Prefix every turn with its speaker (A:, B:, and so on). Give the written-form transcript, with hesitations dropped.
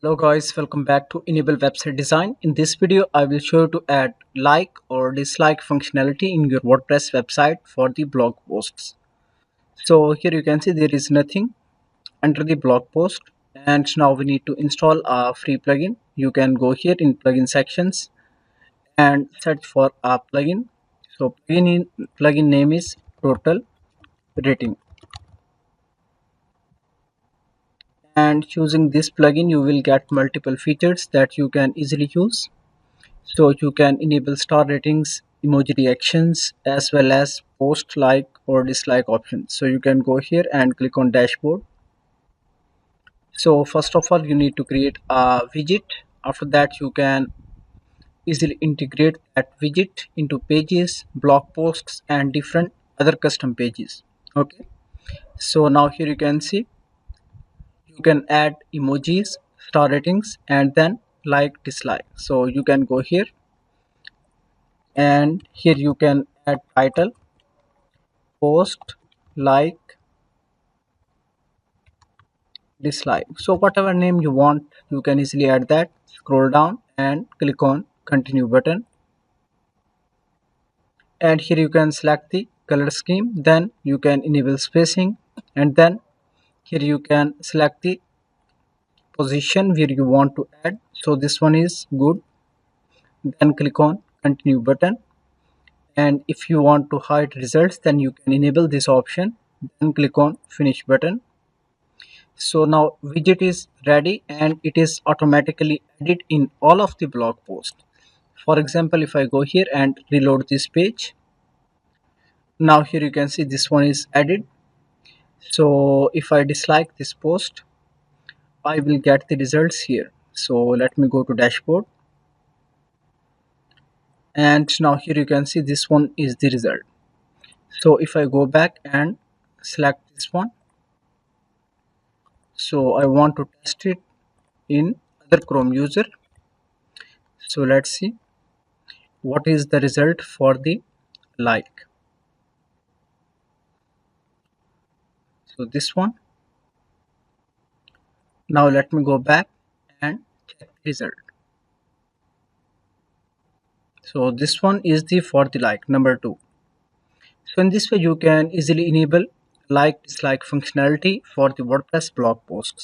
A: Hello guys, welcome back to Enable Website Design. In this video, I will show you to add like or dislike functionality in your WordPress website for the blog posts. So here you can see there is nothing under the blog post, and now we need to install a free plugin. You can go here in plugin sections and search for a plugin. So plugin name is Total Rating, and using this plugin you will get multiple features that you can easily use. So you can enable star ratings, emoji reactions, as well as post like or dislike options. So you can go here and click on dashboard. So first of all, you need to create a widget. After that, you can easily integrate that widget into pages, blog posts, and different other custom pages. Okay. So now here you can see you can add emojis, star ratings, and then like, dislike. So you can go here, and here you can add title, post, like, dislike. So whatever name you want, you can easily add that. Scroll down and click on continue button, and here you can select the color scheme. Then you can enable spacing, and then here you can select the position where you want to add. So this one is good. Then click on continue button, and if you want to hide results, then you can enable this option. Then click on finish button. So now widget is ready and it is automatically added in all of the blog posts. For example, if I go here and reload this page, now here you can see this one is added. So if I dislike this post, I will get the results here. So let me go to dashboard, and now here you can see this one is the result. So if I go back and select this one, so I want to test it in other Chrome user. So let's see what is the result for the like. So this one. Now let me go back and check the result. So this one is the for the like number 2. So in this way you can easily enable like dislike functionality for the WordPress blog posts.